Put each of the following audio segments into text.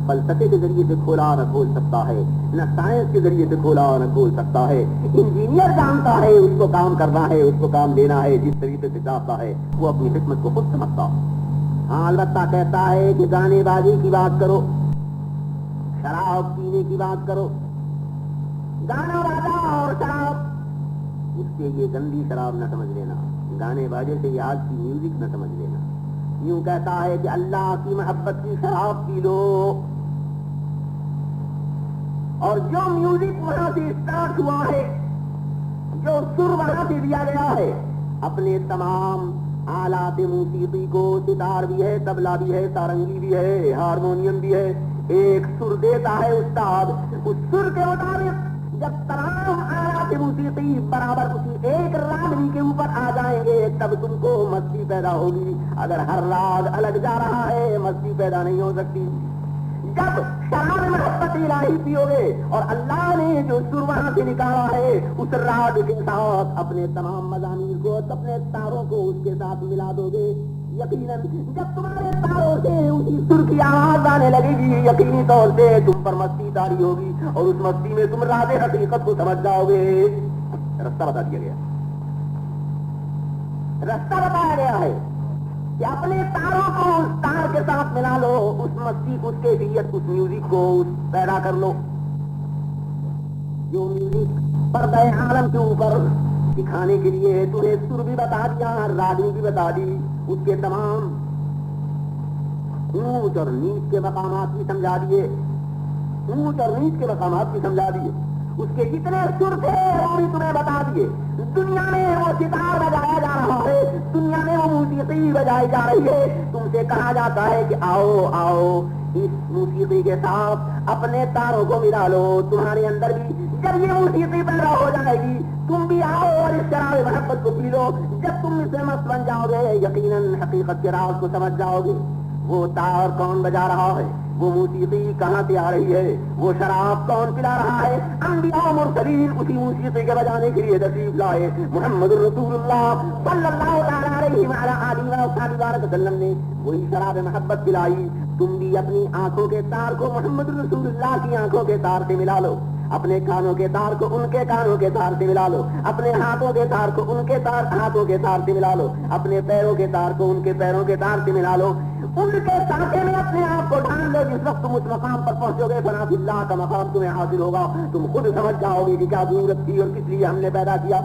فلسفے کے ذریعے سے کھولا نہ کھول سکتا ہے، نہ سائنس کے ذریعے سے کھولا نہ کھول سکتا ہے۔ انجینئر جانتا ہے اس کو کام کرنا ہے، اس کو کام لینا ہے، جس طریقے سے چاہتا ہے وہ اپنی حکمت کو خود سمجھتا ہے۔ ہاں البتہ کہتا ہے کہ گانے بازی کی بات کرو، شراب پینے کی بات کرو، گانا باجا اور شراب، اس سے یہ گندی شراب نہ سمجھ لینا، گانے باجے سے یہ آج کی میوزک نہ سمجھ لینا۔ یوں کہتا ہے کہ اللہ کی محبت کی شراب پی لو، اور جو میوزک وہاں سے اسٹارٹ ہوا ہے، جو سر وہاں سے دیا گیا ہے، اپنے تمام آلات موسیقی کو، ستار بھی ہے، طبلہ بھی ہے، سارنگی بھی ہے، ہارمونیم بھی ہے، ایک سر دیتا ہے استاد، اس سر کے مطابق جب تمام آلات موسیقی برابر اسی ایک راگنی کے اوپر آ جائیں گے تب تم کو مستی پیدا ہوگی۔ اگر ہر راگ الگ جا رہا ہے مستی پیدا نہیں ہو سکتی۔ جب شراب محبت الہی پیو گے اور اللہ نے جو سر وہاں سے نکالا ہے اس راگ کے ساتھ اپنے تمام مضامین کو، اپنے تاروں کو اس کے ساتھ ملا دو گے، یقیناً جب تمہارے تاروں سے اسی سر کی آواز آنے لگے گی یقینی طور سے تم پر مستی طاری ہوگی، اور اس مستی میں تم راز حقیقت کو سمجھ جاؤ گے۔ رستہ بتا دیا گیا، رستہ بتایا گیا ہے کہ اپنے تاروں کو اس تار کے ساتھ ملا لو، اس مستی کو، اس کیفیت، اس میوزک کو پیدا کر لو، جو میوزک پردہ عالم کے اوپر دکھانے کے لیے تمہیں سر بھی بتا دیا، راگنی بھی بتا دی، اس کے تمام اونچ اور نیچ کے مقامات بھی سمجھا دیے، اونچ اور نیچ کے مقامات بھی سمجھا دیے، اس کے جتنے سر تھے وہ بھی تمہیں بتا دیے۔ دنیا میں وہ ستار بجایا جا رہا ہے، دنیا میں وہ موسیقی بجائی جا رہی ہے، تم سے کہا جاتا ہے کہ آؤ آؤ اس موسیقی کے ساتھ اپنے تاروں کو ملا لو، تمہارے اندر بھی جب یہ موسیقی پیدا ہو جائے گی تم بھی آؤ اور اس شراب محبت کو پی لو، جب تم اس سے مست بن جاؤ گے یقیناً حقیقت کے راز کو سمجھ جاؤ گے۔ وہ تار کون بجا رہا ہے، وہ موسیقی کہاں سے آ رہی ہے، وہ شراب کون پلا رہا ہے، انبیاء مرسلین اسی موسیقی کے بجانے کے لیے تشریف لائے۔ محمد رسول اللہ صلی اللہ علیہ وآلہ وسلم نے وہی شراب محبت پلائی۔ تم بھی اپنی آنکھوں کے تار کو محمد رسول اللہ کی آنکھوں کے تار سے ملا لو، اپنے کانوں کے تار کو ان کے کانوں کے تار سے ملا لو، اپنے ہاتھوں کے تار کو ان کے ہاتھوں کے تار سے ملا لو، اپنے پیروں کے تار کو ان کے پیروں کے تار سے ملا لو، ان کے سانچے میں اپنے آپ کو ڈھال لو۔ جس وقت تم اس مقام پر پہنچو گے فنا فی اللہ کا مقام تمہیں حاصل ہوگا، تم خود سمجھ جاؤ گے کہ کیا ضرورت تھی اور کس لیے ہم نے پیدا کیا۔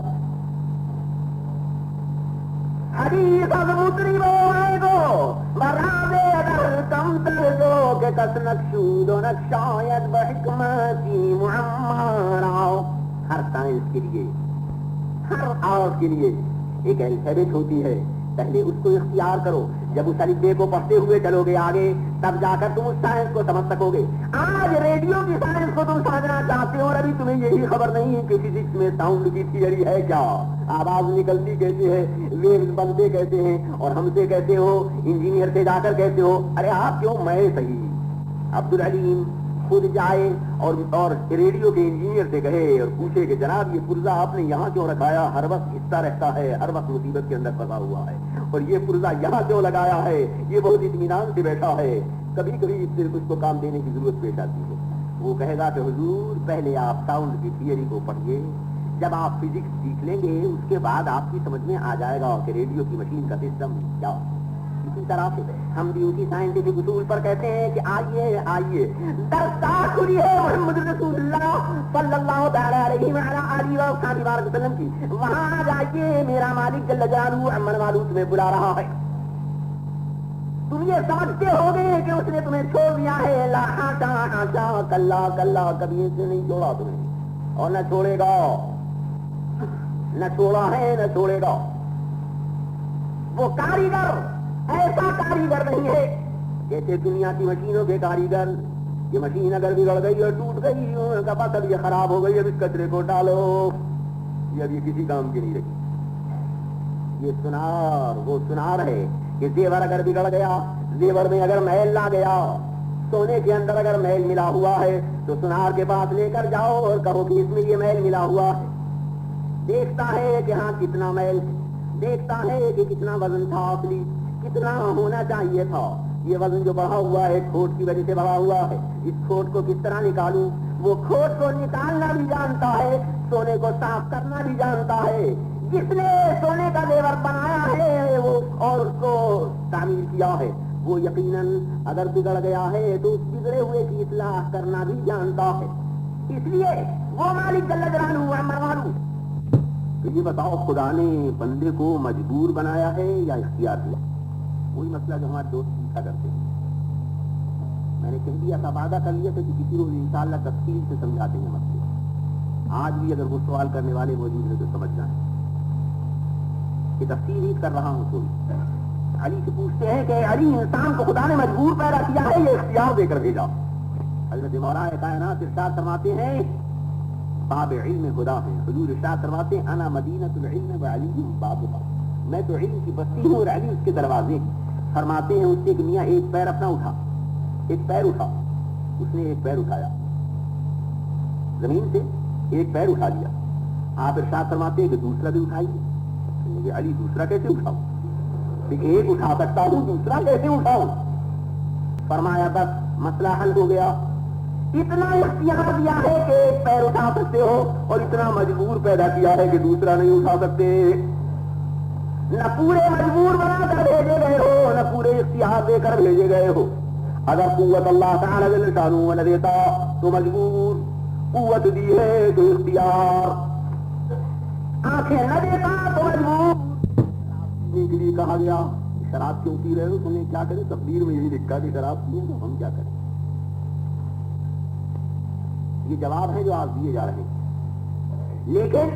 حدیث از مطری بوائے گو برادے اگر کم تر جو کہ کس نقشود و نقشاید بحکمتی معمارا۔ ہر سائنس کے لیے، ہر آرٹ کے لیے ایک الفابیٹ ہوتی ہے، پہلے اس کو اختیار کرو، جب اس الفبے کو پڑھتے ہوئے چلو گے آگے تب جا کر تم اس سائنس کو سمجھ سکو گے۔ آج ریڈیو کی سائنس کو تم سمجھنا چاہتے ہو اور ابھی تمہیں یہی خبر نہیں ہے کہ فزکس میں ساؤنڈ کی تھیوری ہے کیا، آواز نکلتی کیسے ہے، ویوز بنتے کیسے ہیں، اور ہم سے کہتے ہو، انجینئر سے جا کر کہتے ہو، ارے آپ کیوں، میں صحیح۔ عبدالعلیم خود جائے اور ریڈیو کے انجینئر سے کہے اور پوچھے کہ جناب یہ پرزہ آپ نے یہاں کیوں رکھایا، ہر وقت ہستا رہتا ہے، ہر وقت مصیبت کے اندر پھنسا ہوا ہے، اور یہ پرزہ یہاں کیوں لگایا ہے، یہ بہت اطمینان سے بیٹھا ہے، کبھی کبھی اس سے کچھ کو کام دینے کی ضرورت پیش آتی ہے۔ وہ کہے گا کہ حضور پہلے آپ ساؤنڈ کی تھیوری کو پڑھیے، جب آپ فزکس سیکھ لیں گے اس کے بعد آپ کی سمجھ میں آ جائے گا کہ ریڈیو کی مشین کا سسٹم کیا۔ اسی طرح سے ہم بھی اسی سائنٹیفک اصول پر کہتے ہیں کہ آئیے آئیے درگاہ کھلی ہے محمد رسول اللہ صلی اللہ علیہ وآلہ وسلم کی، وہاں جائیے، میرا مالک جل جلالہ عمن والو تمہیں بلا رہا ہے۔ تم یہ سمجھتے ہوگے کہ اس نے تمہیں چھوڑ دیا ہے، لا حاشا حاشا، کلا کلا، کبھی اس نے نہیں چھوڑا تمہیں اور نہ چھوڑے گا، نہ چھوڑا ہے نہ چھوڑے گا۔ وہ کاریگر ایسا کاریگر نہیں ہے جیسے دنیا کی مشینوں کے کاریگر، یہ مشین اگر بگڑ گئی اور ٹوٹ گئی ان کا پتہ یہ خراب ہو گئی، اب اس کچرے کو ڈالو، یہ اب یہ کسی کام کی نہیں رہی۔ یہ سنار وہ سنار ہے کہ زیور اگر بگڑ گیا، زیور میں اگر میل لا گیا، سونے کے اندر اگر میل ملا ہوا ہے تو سنار کے پاس لے کر جاؤ اور کہو کہ اس میں یہ میل ملا ہوا ہے، دیکھتا ہے کہ ہاں کتنا میل، دیکھتا ہے کہ کتنا وزن تھا، اصلی کتنا ہونا چاہیے تھا، یہ وزن جو بڑھا ہوا ہے کھوٹ کی وجہ سے بڑھا ہوا ہے، اس کھوٹ کو کس طرح نکالوں؟ وہ کھوٹ کو نکالنا بھی جانتا ہے، سونے کو صاف کرنا بھی جانتا ہے۔ جس نے سونے کا زیور بنایا ہے وہ اور اس کو تعمیر کیا ہے، وہ یقیناً اگر بگڑ گیا ہے تو اس بگڑے ہوئے کی اصلاح کرنا بھی جانتا ہے۔ اس لیے وہ مالک جل جلالہ عمر والو کہ یہ بتاؤ خدا نے بندے کو مجبور بنایا ہے یا اختیار دیا؟ وہی مسئلہ جو ہمارے دوست پوچھا کرتے ہیں۔ میں نے کہہ دیا تھا، وعدہ کر لیا تھا کہ کسی روز انشاءاللہ تفصیل سے سمجھا دیں گے مسئلے۔ آج بھی اگر وہ سوال کرنے والے موجود ہیں تو سمجھ جائیں کہ تفصیل ہی کر رہا ہوں۔ کوئی علی سے پوچھتے ہیں کہ علی انسان کو خدا نے مجبور پیدا کیا ہے یا اختیار دے کر بھیجا؟ حضرت مولانا کائنات ارشاد فرماتے ہیں باب علم خدا ہے، حضور ارشاد فرماتے ہیں انا مدینۃ العلم وعلی بابها، میں تو علم کی بستی ہوں اور علی اس کے دروازے۔ فرماتے ہیں اس سے کہ میاں ایک پیر اپنا اٹھا، ایک پیر اٹھا۔ اس نے ایک پیر اٹھایا زمین سے، ایک پیر اٹھا لیا۔ آپ ارشاد فرماتے ہیں کہ دوسرا بھی اٹھائیے۔ علی دوسرا کیسے اٹھاؤں؟ ایک اٹھا سکتا ہوں، دوسرا کیسے اٹھاؤں؟ فرمایا بس مسئلہ حل ہو گیا۔ اتنا اختیار دیا ہے کہ ایک پیر اٹھا سکتے ہو اور اتنا مجبور پیدا کیا ہے کہ دوسرا نہیں اٹھا سکتے۔ نہ پورے مجبور بنا کر بھیجے گئے ہو، نہ پورے اختیار دے کر بھیجے گئے ہو۔ اگر قوت اللہ تعالی جل شانہ نہ دیتا تو مجبور، قوت دی ہے تو اختیار، آنکھیں نہ دیتا تو مجبور۔ کے لیے کہا گیا شراب کیوں پی رہے ہو؟ تمہیں کیا کرے؟ تقدیر میں یہی لکھا کہ شراب پیے تو ہم کیا کریں؟ یہ جواب ہے جو آپ دیے جا رہے ہیں۔ لیکن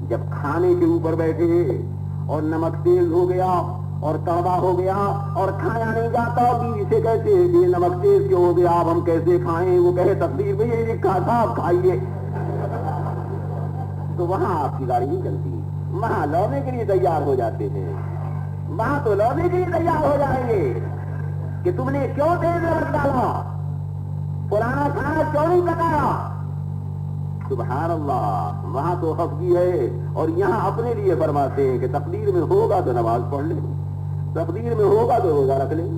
جب کھانے کے اوپر بیٹھے اور نمک تیز ہو گیا اور کڑوا ہو گیا اور کھایا نہیں جاتا، بیوی سے کہتے یہ نمک تیز کیوں ہو گیا، اب ہم کیسے کھائیں؟ وہ کہے تقدیر میں یہ لکھا تھا آپ کھائیے، تو وہاں آپ کی گاڑی نہیں چلتی، وہاں لونے کے لیے تیار ہو جاتے ہیں، وہاں تو لونے کے لیے تیار ہو جائیں گے کہ تم نے کیوں تیز نمک ڈالا، پرانا کھانا کیوں نہیں پکایا؟ سبحان اللہ، وہاں تو خفگی ہے اور یہاں اپنے لیے فرماتے ہیں کہ تقدیر میں ہوگا تو نماز پڑھ لیں، تقدیر میں ہوگا تو روزہ رکھ لیں۔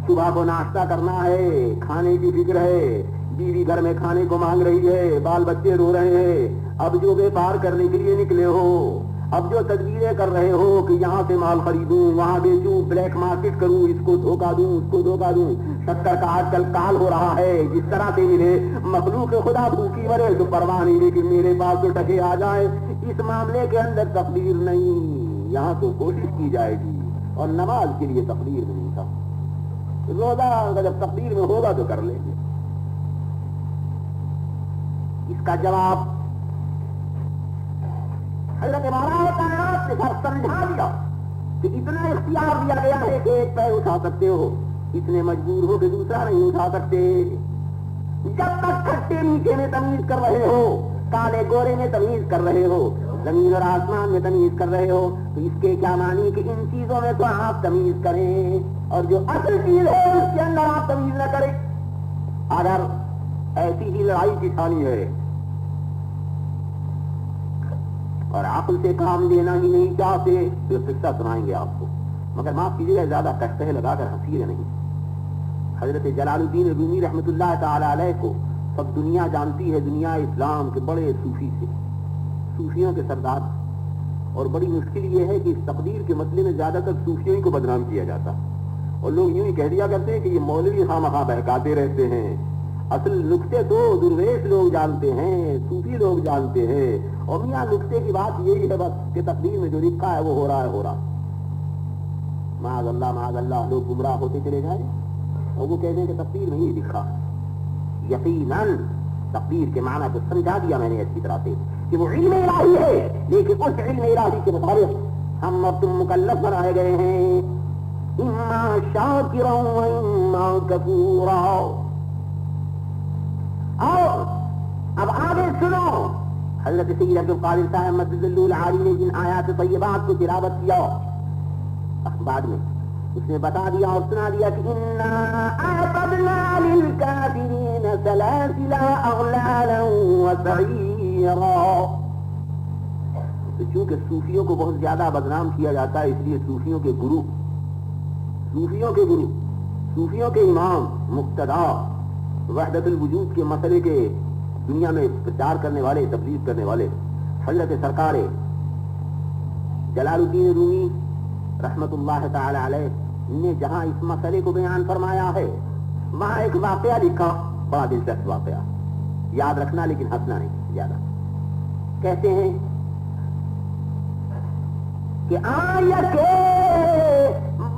صبح کو ناشتہ کرنا ہے، کھانے کی فکر ہے، بیوی گھر میں کھانے کو مانگ رہی ہے، بال بچے رو رہے ہیں، اب جو بیپار کرنے کے لیے نکلے ہو، اب جو تدبیریں کر رہے ہو کہ یہاں سے مال خریدوں، وہاں بیچوں، بلیک مارکیٹ کروں، اس کو دھوکہ دوں، اس کو دھوکہ دوں، شکر کا آج کل کال ہو رہا ہے، جس طرح سے ملے مخلوق خدا بھوکی مرے تو پرواہ نہیں، لیکن میرے پاس تو ٹکے آ جائے، اس معاملے کے اندر تقدیر نہیں، یہاں تو کوشش کی جائے گی، اور نماز کے لیے تقدیر نہیں تھا، روزہ جب تقدیر میں ہوگا تو کر لیں گے۔ اس کا جواب حضرت مولانا کائنات نے سمجھا دیا کہ اتنا اختیار دیا گیا ہے کہ ایک پیر اٹھا سکتے ہو، اتنے مجبور ہو کہ دوسرا نہیں اٹھا سکتے۔ جب تک کھٹے میٹھے میں تمیز کر رہے ہو، کالے گورے میں تمیز کر رہے ہو، زمین اور آسمان میں تمیز کر رہے ہو، تو اس کے کیا معنی کہ ان چیزوں میں تو آپ تمیز کریں اور جو اصل چیز ہے اس کے اندر آپ تمیز نہ کریں۔ اگر ایسی ہی لڑائی کی ٹھانی ہے اور عقل سے کام لینا ہی نہیں چاہتے تو قصہ سنائیں گے آپ کو، مگر معاف کیجیے زیادہ کہتے لگا کر ہنسیے نہیں۔ حضرت جلال الدین رومی رحمۃ اللہ تعالی علیہ کو سب دنیا جانتی ہے، دنیا اسلام کے بڑے صوفی سے، صوفیوں کے سردار، اور بڑی مشکل یہ ہے کہ اس تقدیر کے مسئلے میں زیادہ تر صوفیوں ہی کو بدنام کیا جاتا، اور لوگ یوں ہی کہہ دیا کرتے ہیں کہ یہ مولوی خواہ مخواہ بہکاتے رہتے ہیں، اصل نکتے تو درویش لوگ جانتے ہیں، صوفی لوگ جانتے ہیں، اور میاں نکتے کی بات یہی ہے بس کہ تقدیر میں جو لکھا ہے وہ ہو رہا ہے، ہو رہا۔ معاذ اللہ لوگ گمراہ ہوتے چلے جائیں اور وہ کہتے ہیں کہ تقدیر میں یہ لکھا۔ یقیناً تقدیر کے معنی کو سمجھا دیا میں نے اچھی طرح سے کہ وہ علم الہی ہے، لیکن اس علم الہی کے مطابق ہم اب تم مکلف بنائے گئے ہیں، اما شاکرا و اما کفورا۔ اور اب آگے سنو، حضرت سید عبد القادر صاحب مجد اللہ العالی نے جن آیات طیبات کو تلاوت کیا بعد میں اس نے بتا دیا اور سنا دیا کہ انا اعتدنا للکافرین سلاسل اغلالا وسعیرا۔ تو چونکہ صوفیوں کو بہت زیادہ بدنام کیا جاتا ہے، اس لیے صوفیوں کے گرو صوفیوں کے امام مقتدا وحدت الوجود کے مسئلے کے دنیا میں پرچار کرنے والے، تبلیغ کرنے والے حضرت سرکار جلال الدین رومی رحمت اللہ تعالی علیہ نے جہاں اس مسئلے کو بیان فرمایا ہے وہاں ایک واقعہ لکھا، بڑا دلچسپ واقعہ، یاد رکھنا لیکن ہنسنا نہیں زیادہ. کہتے ہیں کہ آیا کے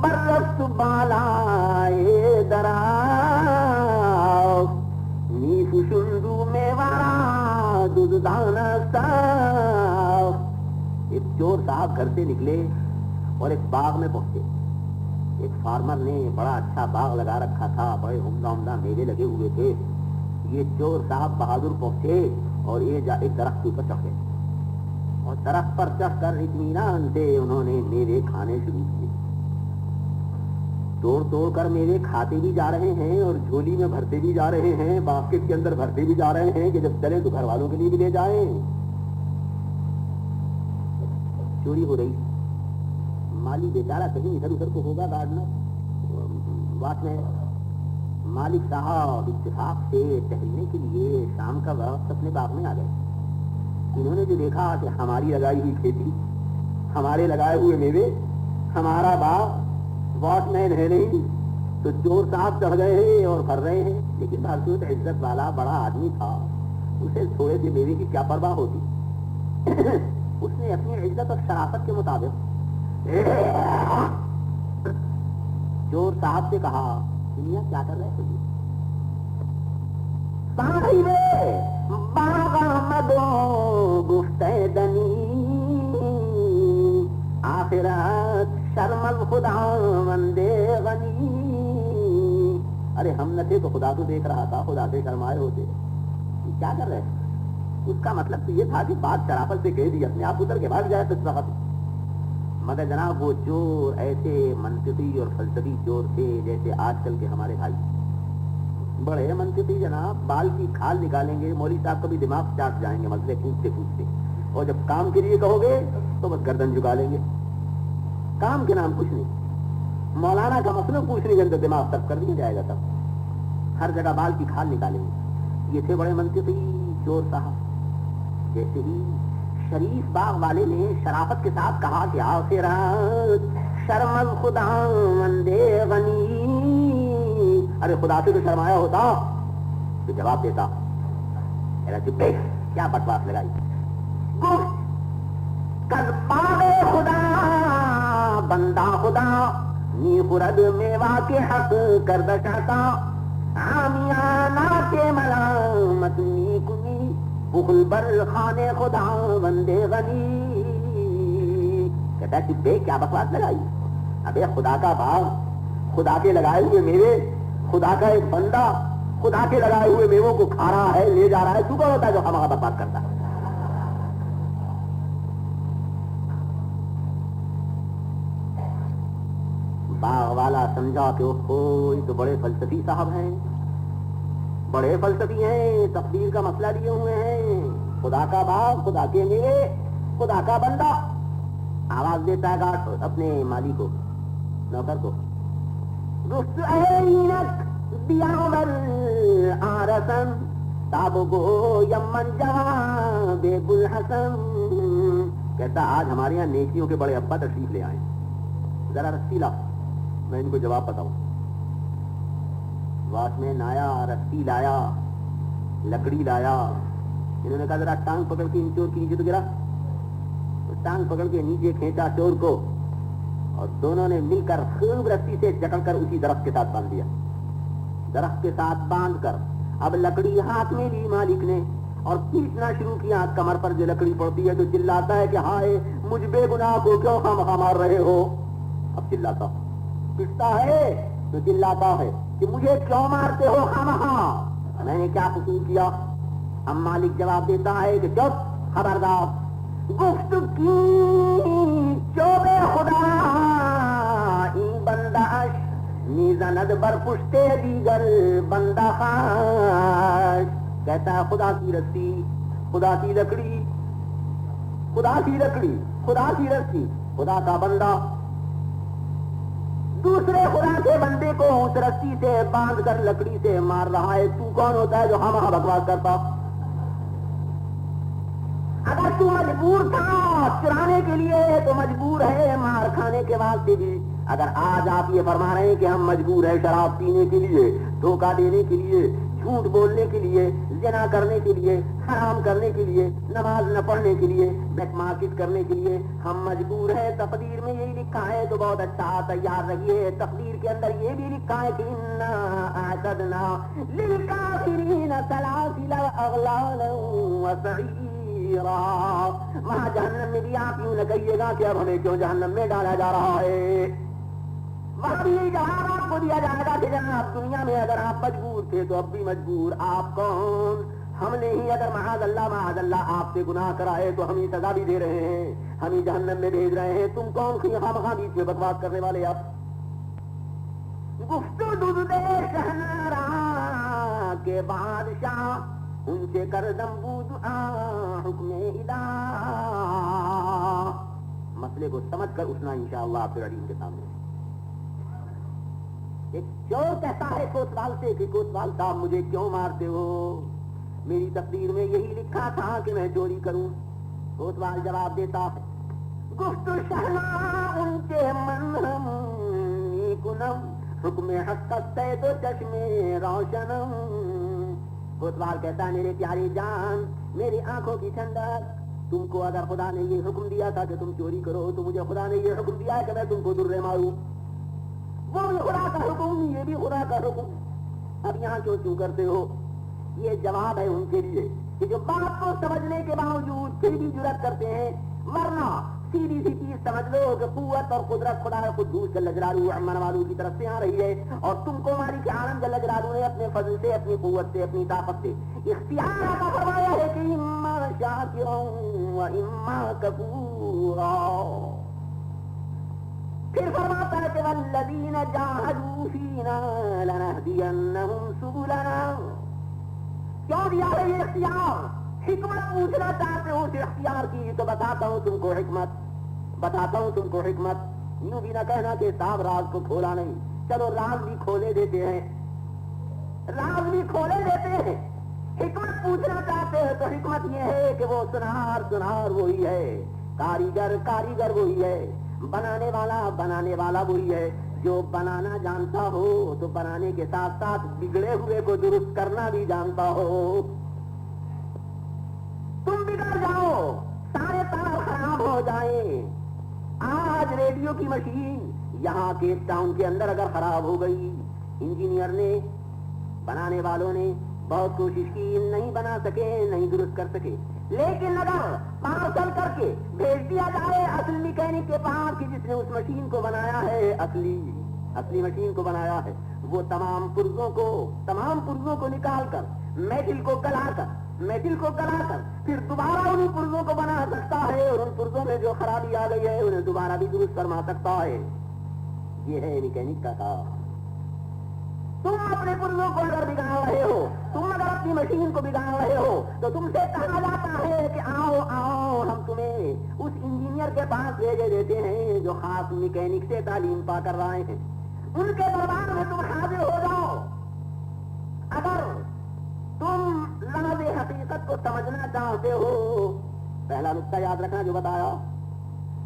برس بالائے درا نیف شندو میں وارا دودانا صاف. ایک چور صاحب گھر سے نکلے اور ایک باغ میں پہنچے. ایک فارمر نے بڑا اچھا باغ لگا رکھا تھا، بڑے عمدہ عمدہ میوے لگے ہوئے تھے. یہ چور صاحب بہادر پہنچے اور یہ ایک درخت کے اوپر چڑھ گئے اور درخت پر چڑھ کر اطمینان سے انہوں نے میوے کھانے شروع کیے. توڑ توڑ کر میوے کھاتے بھی جا رہے ہیں اور جھولی میں بھرتے بھی جا رہے ہیں، باسکٹ کے اندر بھرتے بھی جا رہے ہیں کہ جب چلے تو گھر والوں کے لیے بھی لے جائیں. چوری ہو رہی. مالی بیچارہ کہیں ادھر ادھر کو ہوگا گارڈنر، واچ میں مالک صاحب اتفاق سے ٹہلنے کے لیے شام کا وقت اپنے باغ میں آ گئے. انہوں نے جو دیکھا کہ ہماری لگائی ہوئی کھیتی، ہمارے لگائے ہوئے میوے، ہمارا باغ، واچ مین ہے نہیں، تو چور صاحب چڑھ گئے ہیں اور بھر رہے ہیں. لیکن بھارتیوں کا عزت والا بڑا آدمی تھا، اسے تھوڑے سے میوے کی کیا پرواہ ہوتی. اس نے اپنی عزت اور شرافت کے مطابق چور صاحب سے کہا دنیا کیا کر رہے تھے؟ آخرت شرم خدا مندے غنی. ارے ہم نہ تھے تو خدا تو دیکھ رہا تھا، خدا سے شرمائے ہوتے. کیا کر رہے؟ اس کا مطلب تو یہ تھا کہ بات شرافت سے کہہ دی، اپنے آپ اتر کے بھاگ جائے تو سخت. مگر جناب وہ چور ایسے منطقی اور فلسفی چور تھے جیسے آج کل کے ہمارے بھائی. بڑے منطقی جناب، بال کی کھال نکالیں گے، مولوی صاحب کا بھی دماغ چاٹ جائیں گے مسئلے پوچھتے پوچھتے، اور جب کام کے لیے کہو گے تو بس گردن جھکا لیں گے. کام کے نام کچھ نہیں. مولانا کا مسئلہ پوچھنے کے اندر دماغ تب کر دیا جائے گا، تب ہر جگہ بال کی کھال نکالیں گے. یہ تھے بڑے منطقی چور صاحب. جیسے ہی شریف باغ والے نے شرافت کے ساتھ کہا کہ آخرت شرم خدا مندے غنی، ارے خدا سے تو شرمایا ہوتا تو جواب دیتا کیا بکواس لگائی. کر باغ خدا بندہ خدا نی خرد میوا کے حق کر دکھاتا، عامیانہ کے ملامت نی کنی بخل بر خانے خدا بندے غنی. کہتا ہے بے کیا بکواس لگائی. ابے خدا کا باغ، خدا کے لگائے ہوئے میوے، خدا کا ایک بندہ خدا کے لگائے ہوئے میووں کو کھا رہا ہے، لے جا رہا ہے. تو کون ہوتا ہے جو ہمارا بکواس کرتا ہے؟ باغ والا سمجھا کہ یہ تو بڑے فلسفی صاحب ہیں، بڑے فلسفی ہیں، تقدیر کا مسئلہ لیے ہوئے ہیں. خدا کا باغ، خدا کے میوے، خدا کا بندہ. آواز دیتا ہے گاٹ اپنے مالی کو، نوکر کو، آرسن تاب گو یمن جا بے گل حسن. کہتا آج ہمارے یہاں نیکیوں کے بڑے ابا تشریف لے آئے، ذرا رسی لا، میں ان کو جواب بتاؤں. واچ مین آیا، رسی لایا، لکڑی لایا. انہوں نے کہا ذرا ٹانگ پکڑ کے چور کے نیچے تو گرا. ٹانگ پکڑ کے نیچے کھینچا چور کو، اور دونوں نے مل کر خوب رسی سے جکڑ کر اسی درخت کے ساتھ باندھ دیا. درخت کے ساتھ باندھ کر اب لکڑی ہاتھ میں لی مالک نے اور پیٹنا شروع کیا. کمر پر جو لکڑی پڑتی ہے تو چلاتا ہے کہ ہائے مجھ بے گناہ کو کیوں خواہ مار رہے ہو. اب چلاتا پٹتا ہے تو چلاتا ہے کہ مجھے کیوں مارتے ہو خواہ، میں نے کیا قصور کیا. اب مالک جواب دیتا ہے کہ چپ خبردار، گفت کی چوب خدا این بنداش میزند بر پشتے دیگر بندہ خاش. کہتا ہے خدا کی رسی، خدا کی لکڑی، خدا کی لکڑی، خدا کی رسی، خدا کا بندہ دوسرے خدا کے بندے کو اس رسی سے باندھ کر لکڑی سے مار رہا ہے، تو کون ہوتا ہے جو ہم وہاں بکواس کرتا؟ اگر تو مجبور تھا چرانے کے لیے تو مجبور ہے مار کھانے کے واسطے بھی۔ اگر آج آپ یہ فرما رہے ہیں کہ ہم مجبور ہیں شراب پینے کے لیے، دھوکہ دینے کے لیے، جھوٹ بولنے کے لیے، زنا کرنے کے لیے، حرام کرنے کے لیے، نماز نہ پڑھنے کے لیے، بیک مارکیٹ کرنے کے لیے ہم مجبور ہیں، تقدیر میں یہی لکھا ہے تو بہت اچھا تیار رہیے۔ تقدیر کے اندر یہ بھی لکھا ہے کہ انا اعتدنا للکافرین سلاسل واغلالا وسعیرا۔ وہاں جہنم میں بھی آپ یوں نہ کہیے گا کہ اب ہمیں کیوں جہنم میں ڈالا جا رہا ہے، وہاں بھی یہی جواب آپ کو دیا جائے گا کہ جناب دنیا میں اگر آپ مجبور تھے تو اب بھی مجبور آپ کون؟ ہم نے ہی اگر معاذ اللہ آپ سے گناہ کرائے تو ہم ہی سزا بھی دے رہے ہیں، ہم ہی جہنم میں بھیج رہے ہیں، تم کون خواہ بیچ میں بکواس کرنے والے؟ آپ گفتگو دے شہنارا کے بادشاہ ان سے کر دمبود حکم الہ۔ مسئلے کو سمجھ کر اٹھنا انشاءاللہ آپ کے علیم کے سامنے۔ ایک چور کہتا ہے کوتوال سے کہ کوتوال صاحب مجھے کیوں مارتے ہو، میری تقدیر میں یہی لکھا تھا کہ میں چوری کروں۔ کوتوال جواب دیتا ہے گفت شہنا ان کے منہم کنم حکم حق سید و چشم روشنم۔ کوتوال کہتا ہے میرے پیاری جان، میری آنکھوں کی ٹھنڈک، تم کو اگر خدا نے یہ حکم دیا تھا کہ تم چوری کرو تو مجھے خدا نے یہ حکم دیا ہے کہ میں تم کو درے ماروں۔ وہ بھی خدا کا حکم، یہ بھی خدا کا حکم، اب یہاں کیوں کرتے ہو؟ یہ جواب ہے ان کے لیے کہ جو بات کو سمجھنے کے باوجود پھر بھی جرات کرتے ہیں، ورنہ سیدھی سی چیز سمجھ لو کہ قوت اور قدرت خدا قدوس جل جلالہ عمن والو کی طرف سے آ رہی ہے، اور تم کو مالک عالم جل جلالہ نے اپنے فضل سے، اپنی قوت سے، اپنی طاقت سے اختیار عطا فرمایا ہے کہ اما شاکرا و اما کفورا۔ پھر فرماتا ہے کہ والذین جاہدوا فینا لنہدینہم سبلنا۔ کیوں دیا ہے یہ اختیار؟ حکمت پوچھنا چاہتے ہو اس اختیار کی تو بتاتا ہوں تم کو حکمت، بتاتا ہوں تم کو حکمت۔ یوں بھی نہ کہنا کہ صاحب راز کو کھولا نہیں، چلو راز بھی کھولے دیتے ہیں، راز بھی کھولے دیتے ہیں۔ حکمت پوچھنا چاہتے ہیں تو حکمت یہ ہے کہ وہ سنار وہی ہے، کاریگر وہی ہے، بنانے والا وہی ہے۔ جو بنانا جانتا ہو تو بنانے کے ساتھ ساتھ بگڑے ہوئے کو درست کرنا بھی جانتا ہو۔ تم بگڑ جاؤ، سارے تار خراب ہو جائیں۔ آج ریڈیو کی مشین یہاں کیپ ٹاؤن کے اندر اگر خراب ہو گئی، انجینئر نے، بنانے والوں نے بہت کوشش کی، نہیں بنا سکے، نہیں درست کر سکے، لیکن اگر پارسل کر کے بھیج دیا جائے اصل میکینک کے پاس کہ جس نے اس مشین کو بنایا ہے، اصلی مشین کو بنایا ہے، وہ تمام پرزوں کو نکال کر میٹل کو گلا کر پھر دوبارہ ان پرزوں کو بنا سکتا ہے، اور ان پرزوں میں جو خرابی آ گئی ہے انہیں دوبارہ بھی درست فرما سکتا ہے۔ یہ ہے میکینک کا کام۔ تم اپنے پرزوں کو اگر بگاڑ رہے ہو، تم اگر اپنی مشین کو بگاڑ رہے ہو تو تم سے کہا جاتا ہے کہ آؤ ہم تمہیں اس انجینئر کے پاس بھیجے دیتے ہیں جو خاص میکینک سے تعلیم پا کر رہے ہیں، ان کے دربار میں تم حاضر ہو جاؤ۔ اگر تم لفظ حقیقت کو سمجھنا چاہتے ہو، پہلا نقطہ یاد رکھنا جو بتایا،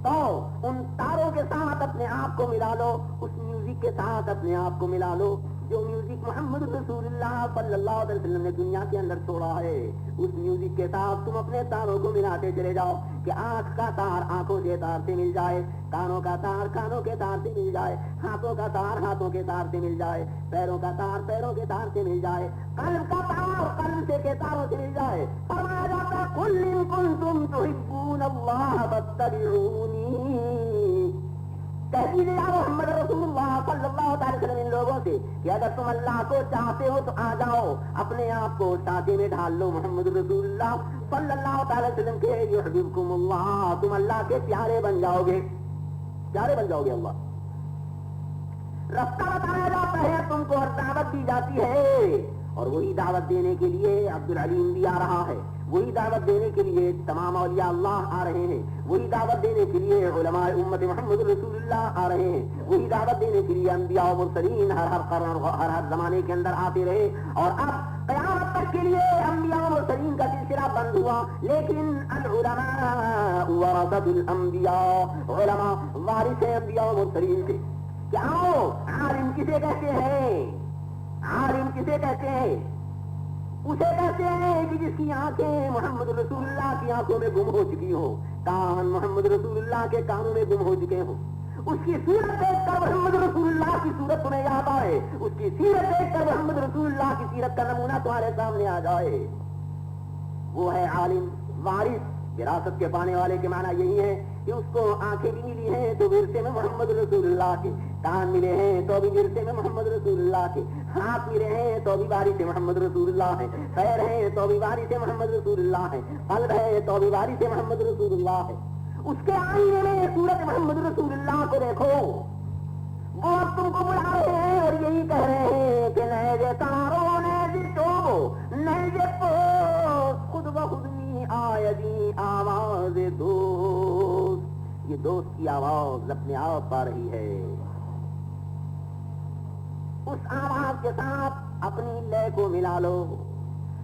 تو ان تاروں کے ساتھ اپنے آپ کو ملا لو، اس میوزک کے ساتھ اپنے آپ کو ملا لو جو میوزک محمد رسول اللہ صلی اللہ علیہ وسلم نے دنیا کے اندر چھوڑا ہے۔ اس میوزک کے ساتھ تم اپنے تاروں کو ملاتے چلے جاؤ کہ آنکھ کا تار آنکھوں کے تار سے مل جائے، کانوں کا تار کانوں کے تار سے مل جائے، ہاتھوں کا تار ہاتھوں کے تار سے مل جائے، پیروں کا تار پیروں کے تار سے مل جائے، قلب کا تار قلب سے کے تاروں سے مل جائے۔ فرمایا جاتا قل ان کنتم تحبون اللہ فاتبعونی، کہہ دیجیے یا محمد رسول اللہ صلی اللہ تعالی وسلم ان لوگوں سے کہ اگر تم اللہ کو چاہتے ہو تو آ جاؤ، اپنے آپ کو ساتھ میں ڈھال لو محمد رسول اللہ صلی اللہ تعالی وسلم کے، یحببکم اللہ، تم اللہ کے پیارے بن جاؤ گے اللہ۔ رستہ بتایا جاتا ہے تم کو اور دعوت دی جاتی ہے، اور وہی دعوت دینے کے لیے عبد العلیم بھی آ رہا ہے، وہی دعوت دینے کے لیے تمام اولیاء اللہ آ رہے ہیں، وہی دعوت دینے کے لیے علماء امت محمد رسول اللہ آ رہے ہیں، وہی دعوت دینے کے لیے انبیاء و مرسلین ہر قرن ہر زمانے کے اندر آتے رہے، اور اب قیامت تک کے لیے انبیاء و مرسلین کا سلسلہ بند ہوا. لیکن العلماء ورثۃ الانبیاء، علماء وارث انبیاء و مرسلین تھے. کیا عالم کسے کہتے ہیں؟ عالم کسے کہتے ہیں؟ اسے کہتے ہیں کہ جس کی آنکھیں محمد رسول اللہ کی آنکھوں میں گم ہو چکی ہو، کان محمد رسول اللہ کے کانوں میں گم ہو چکے ہوں. اس کی صورت دیکھ کر محمد رسول اللہ کی صورت تمہیں یاد آئے، اس کی سیرت دیکھ کر محمد رسول اللہ کی سیرت کا نمونہ تمہارے سامنے آ جائے. وہ ہے عالم وارث. وراثت کے پانے والے کے معنی یہی ہے کہ اس کو آنکھیں بھی ملی ہیں تو ورثے میں محمد رسول اللہ کے، کان ملے ہیں تو بھی ورثے میں محمد رسول اللہ کے، ہاتھ ملے ہیں تو بھی وارث محمد رسول اللہ ہے، پیر ہیں تو بھی وارث محمد رسول اللہ ہے، قلب ہے تو بھی وارث محمد رسول اللہ ہے. اس کے آئینے میں صورت محمد رسول اللہ کو دیکھو. وہ اب تم کو بلا رہے ہیں اور یہی کہہ رہے ہیں کہ نیزے تارو نیزے چوبو نیزے پوس خود بخود می آیدی آواز دوست. یہ دوست کی آواز اپنے آپ آ رہی ہے. اس آواز کے ساتھ اپنی لے کو ملا لو،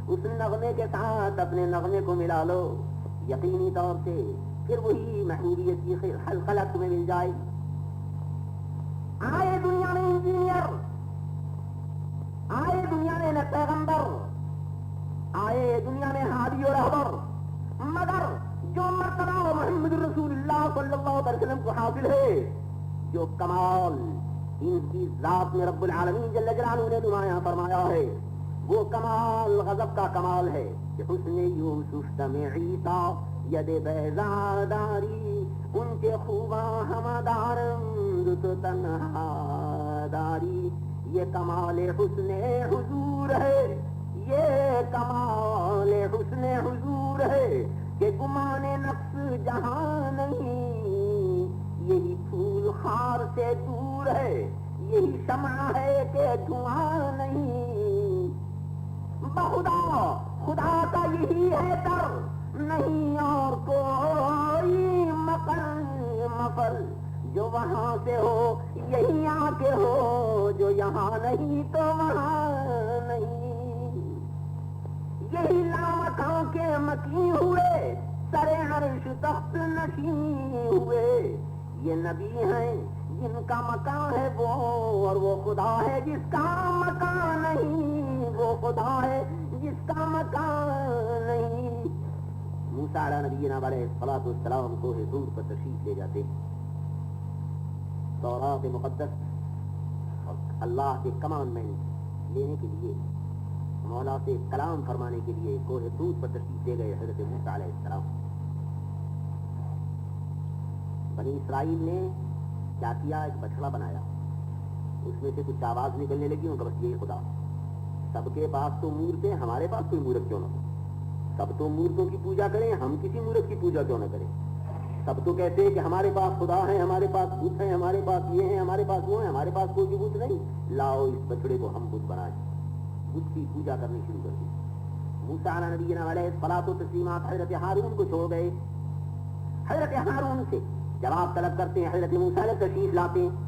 اس نغمے کے ساتھ اپنے نغمے کو ملا لو، یقینی طور سے پھر وہی محبوبیت کی خلق تمہیں مل جائے. آئے دنیا میں انجینئر، آئے دنیا میں پیغمبر، آئے دنیا میں ہادی اور رہبر، مگر جو مرتبہ محمد رسول اللہ صلی اللہ علیہ وسلم کو حاصل ہے، جو کمال ان کی ذات میں رب العالمین جل جلالہ نے نمایاں فرمایا ہے، وہ کمال غضب کا کمال ہے کہ حسن یوسف دم عیسیٰ ید بیزاداری، ان کے خوباں ہمادارم تو تنہا داری. یہ کمال حسن حضور ہے، یہ کمال حسن حضور ہے کہ گمان نفس جہاں نہیں، یہی پھول خار سے دور ہے، یہی شمع ہے کہ دھواں نہیں. بخدا خدا کا یہی ہے در، نہیں اور کوئی مفل، جو وہاں سے ہو یہی آ کے ہو، جو یہاں نہیں تو وہاں نہیں. یہی لامکاں کے مکی ہوئے، سر عرش تخت نشین ہوئے. یہ نبی ہیں جن کا مکان ہے وہ، اور وہ خدا ہے جس کا مکان نہیں، وہ خدا ہے جس کا مکان نہیں. موسیٰ علیہ نبینا علیہ الصلوۃ والسلام کو حضور پر تشریف لے جاتے، تورات مقدس اور اللہ کے کمانڈمنٹ لینے کے لیے، مولا سے کلام فرمانے کے لیے کوہ طور پر تشریف لے گئے حضرت موسیٰ علیہ السلام. بنی اسرائیل نے کیا کیا؟ ایک بچڑا بنایا، اس میں سے کچھ آواز نکلنے لگی، ان کا بس یہی خدا. سب کے پاس تو مورتیں، ہمارے پاس کوئی مورت کیوں نہ ہو؟ سب تو مورتوں کی پوجا کریں، ہم کسی مورت کی پوجا کیوں نہ کریں؟ سب تو کہتے ہیں کہ ہمارے پاس خدا ہے، ہمارے پاس بت ہیں، ہمارے پاس یہ ہیں، ہمارے پاس وہ ہیں، ہمارے پاس کوئی بت نہیں. لاؤ اس بچڑے کو ہم بت بنائیں. بت کی پوجا کرنی شروع کر دی. موسیٰ علیہ نبینا علیہ الصلوۃ والتسلیمات حضرت ہارون کو چھوڑ گئے. حضرت ہارون سے جواب طلب کرتے ہیں، حضرت موسیٰ علیہ تشریف لاتے ہیں.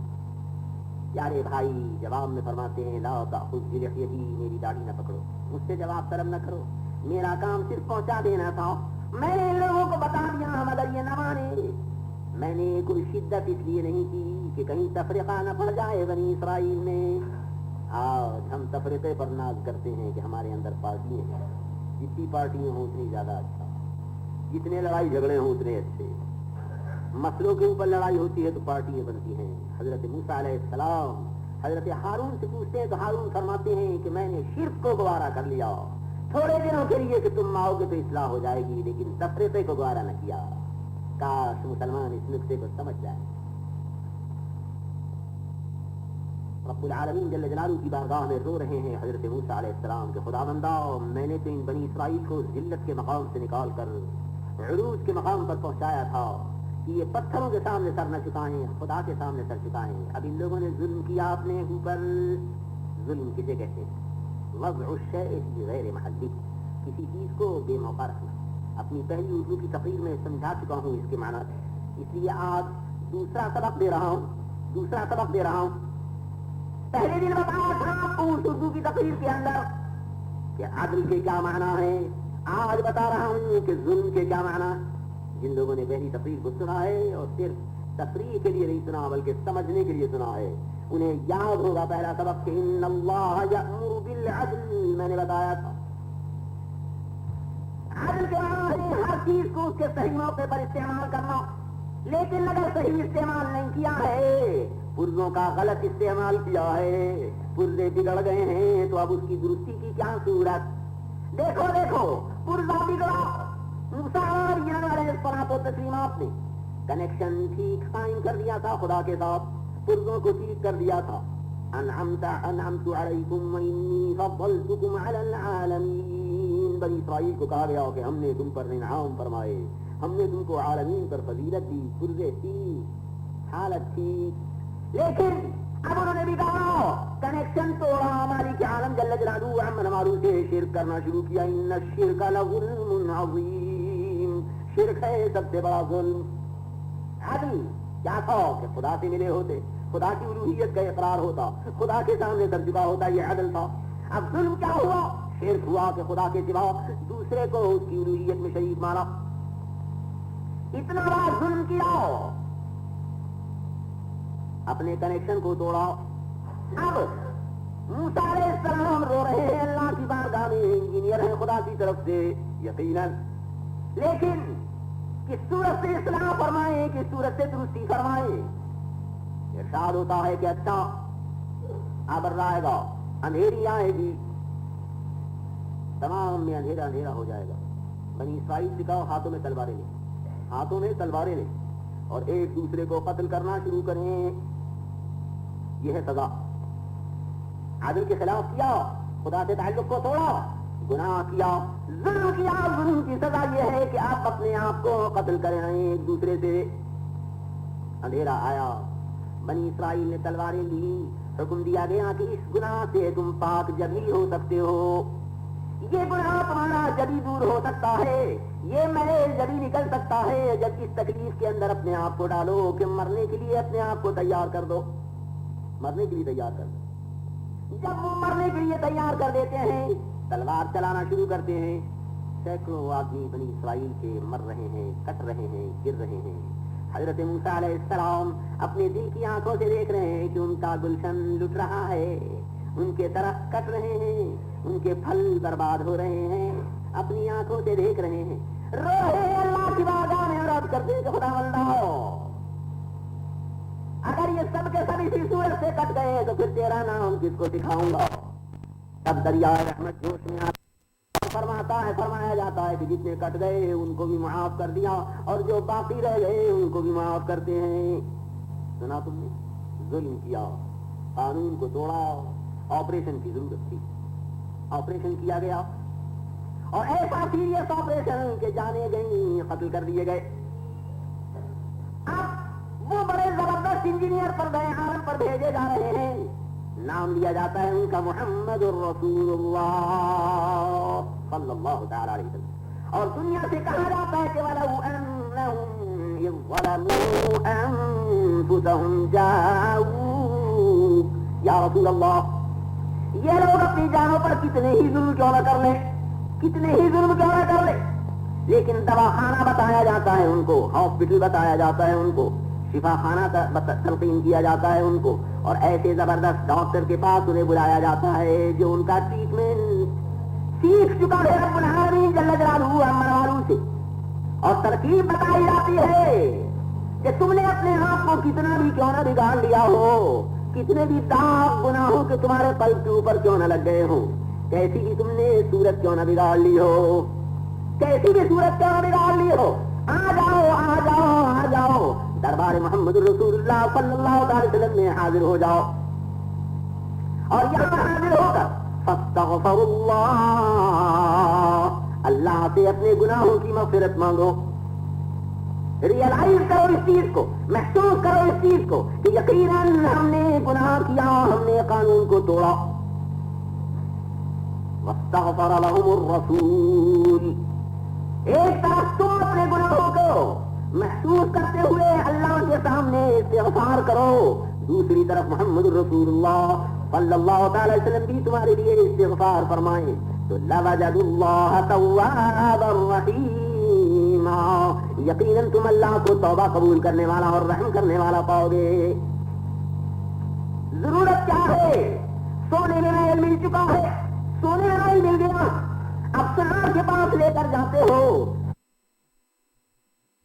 پیارے بھائی جواب میں فرماتے ہیں، لا تأخذ بلحیتی، میری داڑھی نہ پکڑو، مجھ سے جواب طلب نہ کرو، میرا کام صرف پہنچا دینا تھا. میں نے ان لوگوں کو بتا دیا مگر یہ نہ مانے. میں نے کوئی شدت اس لیے نہیں کی کہ کہیں تفرقہ نہ پڑ جائے بنی اسرائیل میں. آج ہم تفریقے پر ناز کرتے ہیں کہ ہمارے اندر پارٹیاں ہیں، جتنی پارٹیاں ہوں اتنی زیادہ اچھا، جتنے لڑائی جھگڑے ہوں اتنے اچھے. مسئلوں کے اوپر لڑائی ہوتی ہے تو پارٹیاں بنتی ہیں. حضرت موسیٰ علیہ السلام حضرت ہارون سے پوچھتے ہیں تو ہارون فرماتے ہیں کہ میں نے شرک کو گوارا کر لیا، تھوڑے دنوں کے لیے کہ تم آؤ گے تو اصلاح ہو جائے گی، لیکن تفریقے کو گوارا نہ کیا. کاش مسلمان اس نقطے کو سمجھ جائیں. رب العالمین جل جلالہ کی بارگاہ میں رو رہے ہیں حضرت موسیٰ علیہ السلام کہ خدا بندہ، میں نے تو ان بنی اسرائیل کو ذلت کے مقام سے نکال کر عروج کے مقام پر پہنچایا تھا کہ یہ پتھروں کے سامنے سر نہ چکائیں، خدا کے سامنے سر چکائیں. اب ان لوگوں نے ظلم کیا اپنے اوپر. ظلم کسے کہتے ہیں؟ وضع الشیء فی غیر محلہ، کسی چیز کو بے موقع رکھنا. اپنی پہلی اردو کی تقریر میں سمجھا چکا ہوں اس کے معنی، اس لیے آج دوسرا سبق دے رہا ہوں. پہلے دن بتایا تھا آپ کو اس اردو کی تقریر کے اندر کہ عدل کے کیا معنی ہے. آج بتا رہا ہوں کہ ظلم کے کیا معنی. جن لوگوں نے پہلی تقریر کو سنا ہے اور صرف تفریح کے لیے نہیں سنا بلکہ سمجھنے کے لیے سنا ہے، انہیں یاد ہوگا پہلا سبق کہ ان اللہ یأمر بالعدل. میں نے بتایا تھا عدل کے معنی ہے ہر چیز کو اس کے صحیح موقع پر استعمال کرنا. لیکن اگر صحیح استعمال نہیں کیا ہے، پرزوں کا غلط استعمال کیا ہے، پرزے بگڑ گئے ہیں، تو اب اس کی درستی کی کیا صورت. دیکھو پرزا بگڑا، موسیٰ علیہ الصلوۃ والتسلیمات نے کنیکشن ٹھیک قائم کر دیا تھا خدا کے ساتھ، پرزوں کو ٹھیک کر دیا تھا. انعمت علیکم وانی فضلتکم علی العالمین. بنی اسرائیل کو کہا گیا کہ ہم نے تم پر انعام فرمائے، ہم نے تم کو عالمین پر فضیلت دی. پرزے تھی، حالت تھی، لیکن اب انہوں نے بھی کہا کنیکشن توڑا. مالک عالم جل جلالہ عمن والوں سے شرک کرنا شروع کیا. ان الشرک لظلم عظیم. شرک ہے سب سے بڑا ظلم. عدل کیا تھا کہ خدا سے ملے ہوتے، خدا کی الوہیت کا اقرار ہوتا، خدا کے سامنے سر جھکا ہوتا، یہ عدل تھا. اب ظلم کیا ہوا؟ شرک ہوا کہ خدا کے سوا دوسرے کو اس کی الوہیت میں شریک مانا. اتنا بڑا ظلم کیا، اپنے کنیکشن کو توڑا. اب موسیٰ علیہ السلام رو رہے ہیں اللہ کی بارگاہ میں، انجینئر ہیں خدا کی طرف سے یقیناً، لیکن کس صورت سے اصلاح فرمائیں، کس صورت سے درستی فرمائیں. ارشاد ہوتا ہے کہ اچھا ابر آئے گا، اندھیری آئے گی، تمام میں اندھیرا اندھیرا ہو جائے گا. بنی اسرائیل سے کہو ہاتھوں میں تلواریں لیں اور ایک دوسرے کو قتل کرنا شروع کریں. یہ ہے سزا. عدل کے خلاف کیا، خدا سے تعلق کو توڑا، گناہ کیا، ظلم کیا. ظلم کی سزا یہ ہے کہ آپ اپنے آپ کو قتل کریں ایک دوسرے سے. اندھیرا آیا، بنی اسرائیل نے تلواریں لی. حکم دیا گیا کہ اس گناہ سے تم پاک جبھی ہو سکتے ہو. یہ گناہ تمہارا جبھی دور ہو سکتا ہے، یہ میل جبھی نکل سکتا ہے جب اس تکلیف کے اندر اپنے آپ کو ڈالو کہ مرنے کے لیے اپنے آپ کو تیار کر دو. جب وہ مرنے کے لیے تیار کر دیتے ہیں، تلوار چلانا شروع کرتے ہیں. سینکڑوں آدمی بنی اسرائیل کے مر رہے ہیں، کٹ رہے ہیں، گر رہے ہیں. حضرت موسیٰ علیہ السلام اپنے دل کی آنکھوں سے دیکھ رہے ہیں کہ ان کا گلشن لٹ رہا ہے، ان کے درخت کٹ رہے ہیں، ان کے پھل برباد ہو رہے ہیں. اپنی آنکھوں سے دیکھ رہے ہیں، رو رہے ہیں اللہ کی بارگاہ میں عرض کرتے ہیں کہ خدا بندہ، اگر یہ سب کے سب اسی صورت سے کٹ گئے تو پھر تیرا نام کس کو سکھاؤں گا. تب دریائے رحمت جوش میں فرمایا جاتا ہے کہ جتنے کٹ گئے ان کو بھی معاف کر دیا اور جو باقی رہ گئے ان کو بھی معاف کرتے ہیں. سنا تم نے؟ ظلم کیا، قانون کو توڑا. آپریشن کی ضرورت تھی، آپریشن کیا گیا اور ایسا سیریس آپریشن کہ جانے گئی، قتل کر دیے گئے. اب وہ بڑے زبردست انجینئر پر گئے عالم پر بھیجے جا رہے ہیں. نام لیا جاتا ہے ان کا محمد الرسول اللہ صلی اللہ تعالی علیہ وسلم. اور دنیا سے کہا جاتا ہے کہ وَلَوْ أَنَّهُمْ إِذْ ظَلَمُوا أَنفُسَهُمْ جَاءُوكَ یا رسول اللہ، یہ لوگ اپنی جانوں پر کتنے ہی ظلم کیوں نہ کر لیں، لیکن دواخانہ بتایا جاتا ہے ان کو، ہاسپٹل بتایا جاتا ہے ان کو، شفا خانہ تلقین کیا جاتا ہے ان کو، اور ایسے زبردست ڈاکٹر کے پاس انہیں بلایا جاتا ہے جو ان کا ٹریٹمنٹ سیکھ چکا ہے رب العالمین جل جلالہ عمن والوں سے. اور ترکیب بتائی جاتی ہے کہ تم نے اپنے آپ کو کتنا بھی کیوں نہ بگاڑ لیا ہو، کتنے بھی داغ گناہوں کے تمہارے قلب کے اوپر کیوں نہ لگ گئے ہو، کیسی بھی تم نے صورت کیوں نہ بگاڑ لی ہو، آ جاؤ دربار محمد رسول اللہ صلی اللہ علیہ وسلم میں حاضر ہو جاؤ. اور یہاں حاضر ہو کر فاستغفر اللہ سے اپنے گناہوں کی مغفرت مانگو. ریئلائز کرو اس چیز کو، محسوس کرو اس چیز کو کہ یقیناً ہم نے گناہ کیا، ہم نے قانون کو توڑا. واستغفر لهم الرسول. ایک طرف تم اپنے گناہوں کو محسوس کرتے ہوئے اللہ کے سامنے استغفار کرو، دوسری طرف محمد رسول اللہ صلی اللہ تعالی وسلم بھی تمہارے لیے استغفار فرمائیں تو لوجدوا اللہ توابا رحیما، یقیناً تم اللہ کو توبہ قبول کرنے والا اور رحم کرنے والا پاؤ گے. ضرورت کیا ہے؟ سونے میں میل مل چکا ہے، سونے میں میل مل گیا، اب سنار کے پاس لے کر جاتے ہو،